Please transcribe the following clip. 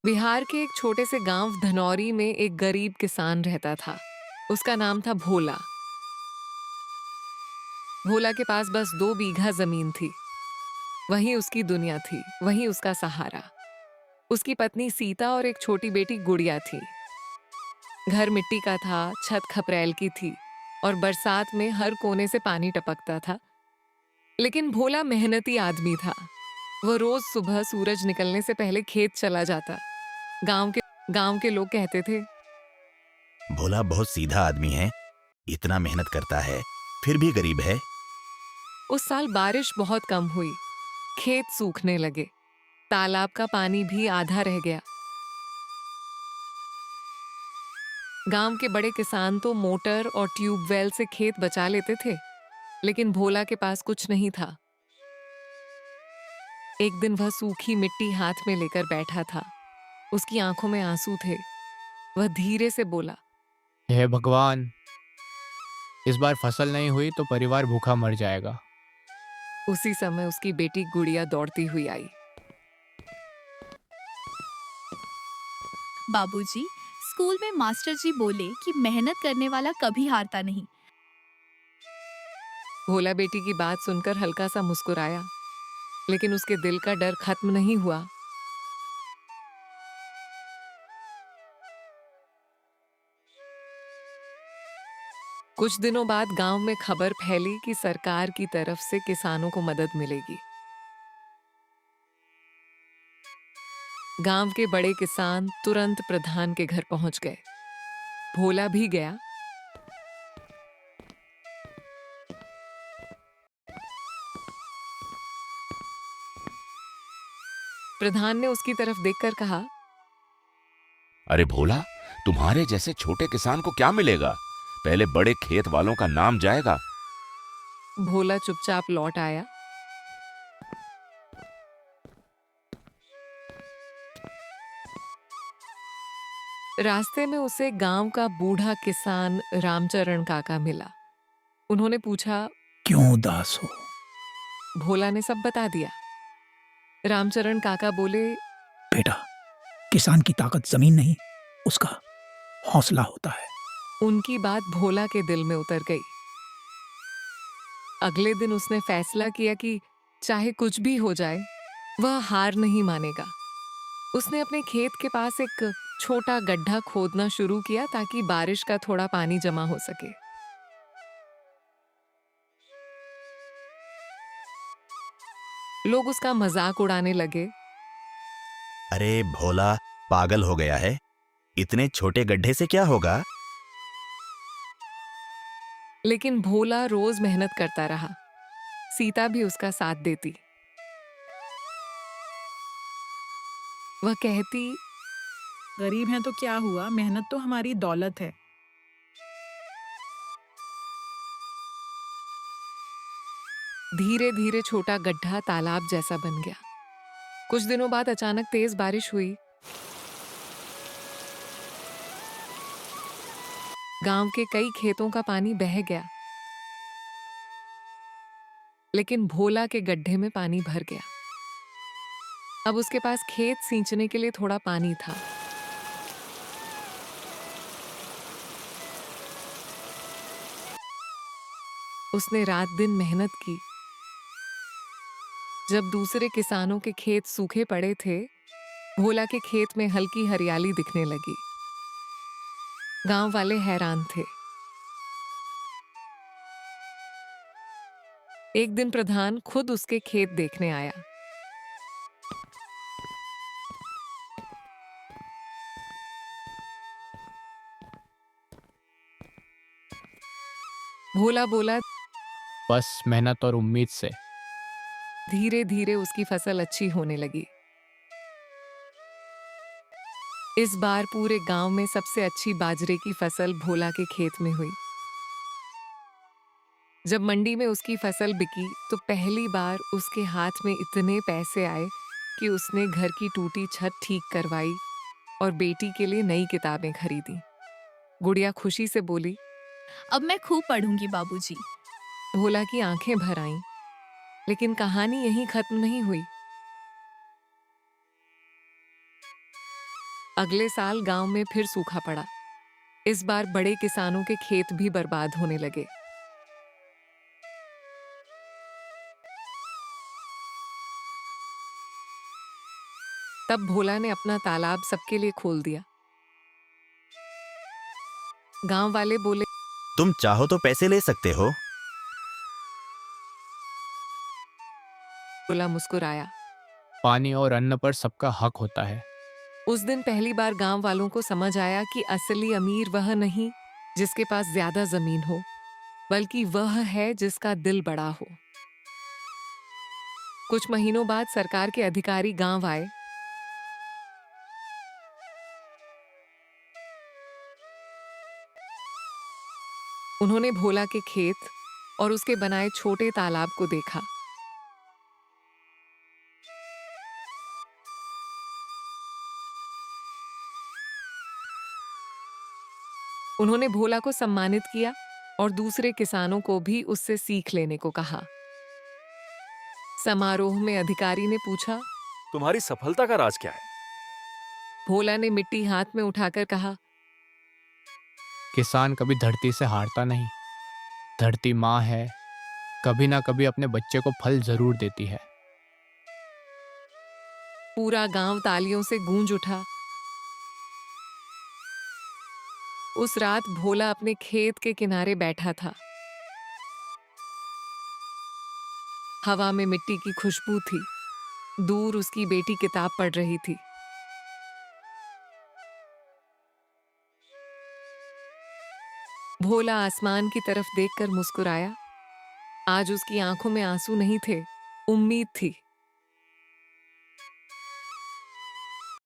बिहार के एक छोटे से गांव धनौरी में एक गरीब किसान रहता था। उसका नाम था भोला। भोला के पास बस 2 बीघा जमीन थी। वही उसकी दुनिया थी, वही उसका सहारा। उसकी पत्नी सीता और एक छोटी बेटी गुड़िया थी। घर मिट्टी का था, छत खपरेल की थी और बरसात में हर कोने से पानी टपकता था। लेकिन भोला मेहनती आदमी था। वो रोज सुबह सूरज निकलने से पहले खेत चला जाता। गांव के लोग कहते थे, भोला बहुत सीधा आदमी है। इतना मेहनत करता है फिर भी गरीब है। उस साल बारिश बहुत कम हुई। खेत सूखने लगे। तालाब का पानी भी आधा रह गया। गांव के बड़े किसान तो मोटर और ट्यूबवेल से खेत बचा लेते थे, लेकिन भोला के पास कुछ नहीं था। एक दिन वह सूखी मिट्टी हाथ में लेकर बैठा था। उसकी आंखों में आंसू थे। वह धीरे से बोला, हे भगवान, इस बार फसल नहीं हुई तो परिवार भूखा मर जाएगा। उसी समय उसकी बेटी गुड़िया दौड़ती हुई आई। बाबूजी, स्कूल में मास्टर जी बोले कि मेहनत करने वाला कभी हारता नहीं। भोला बेटी की बात सुनकर हल्का सा मुस्कुराया, लेकिन उसके दिल का डर खत्म नहीं हुआ। कुछ दिनों बाद गांव में खबर फैली कि सरकार की तरफ से किसानों को मदद मिलेगी। गांव के बड़े किसान तुरंत प्रधान के घर पहुंच गए। भोला भी गया। प्रधान ने उसकी तरफ देखकर कहा, अरे भोला, तुम्हारे जैसे छोटे किसान को क्या मिलेगा? पहले बड़े खेत वालों का नाम जाएगा। भोला चुपचाप लौट आया। रास्ते में उसे गांव का बूढ़ा किसान रामचरण काका मिला। उन्होंने पूछा, क्यों उदास हो? भोला ने सब बता दिया। रामचरण काका बोले, बेटा, किसान की ताकत जमीन नहीं, उसका हौसला होता है। उनकी बात भोला के दिल में उतर गई। अगले दिन उसने फैसला किया कि चाहे कुछ भी हो जाए, वह हार नहीं मानेगा। उसने अपने खेत के पास एक छोटा गड्ढा खोदना शुरू किया ताकि बारिश का थोड़ा पानी जमा हो सके। लोग उसका मजाक उड़ाने लगे। अरे भोला पागल हो गया है, इतने छोटे गड्ढे से क्या होगा? लेकिन भोला रोज मेहनत करता रहा। सीता भी उसका साथ देती। वह कहती, गरीब हैं तो क्या हुआ, मेहनत तो हमारी दौलत है। धीरे धीरे छोटा गड्ढा तालाब जैसा बन गया। कुछ दिनों बाद अचानक तेज बारिश हुई। गांव के कई खेतों का पानी बह गया, लेकिन भोला के गड्ढे में पानी भर गया। अब उसके पास खेत सींचने के लिए थोड़ा पानी था। उसने रात दिन मेहनत की। जब दूसरे किसानों के खेत सूखे पड़े थे, भोला के खेत में हल्की हरियाली दिखने लगी। गांव वाले हैरान थे। एक दिन प्रधान खुद उसके खेत देखने आया। भोला बोला, बस मेहनत और उम्मीद से। धीरे धीरे उसकी फसल अच्छी होने लगी। इस बार पूरे गांव में सबसे अच्छी बाजरे की फसल भोला के खेत में हुई। जब मंडी में उसकी फसल बिकी तो पहली बार उसके हाथ में इतने पैसे आए कि उसने घर की टूटी छत ठीक करवाई और बेटी के लिए नई किताबें खरीदी। गुड़िया खुशी से बोली, अब मैं खूब पढ़ूंगी बाबूजी। भोला की आंखें भर आईं, लेकिन कहानी यहीं खत्म नहीं हुई। अगले साल गांव में फिर सूखा पड़ा। इस बार बड़े किसानों के खेत भी बर्बाद होने लगे। तब भोला ने अपना तालाब सबके लिए खोल दिया। गांव वाले बोले, तुम चाहो तो पैसे ले सकते हो। भोला मुस्कुराया। पानी और अन्न पर सबका हक होता है। उस दिन पहली बार गांव वालों को समझ आया कि असली अमीर वह नहीं जिसके पास ज्यादा जमीन हो, बल्कि वह है जिसका दिल बड़ा हो। कुछ महीनों बाद सरकार के अधिकारी गांव आए। उन्होंने भोला के खेत और उसके बनाए छोटे तालाब को देखा। उन्होंने भोला को सम्मानित किया और दूसरे किसानों को भी उससे सीख लेने को कहा। समारोह में अधिकारी ने पूछा, तुम्हारी सफलता का राज क्या है? भोला ने मिट्टी हाथ में उठाकर कहा, किसान कभी धरती से हारता नहीं। धरती माँ है, कभी ना कभी अपने बच्चे को फल जरूर देती है। पूरा गांव तालियों से गूंज उठा। उस रात भोला अपने खेत के किनारे बैठा था। हवा में मिट्टी की खुशबू थी। दूर उसकी बेटी किताब पढ़ रही थी। भोला आसमान की तरफ देखकर मुस्कुराया। आज उसकी आंखों में आंसू नहीं थे, उम्मीद थी।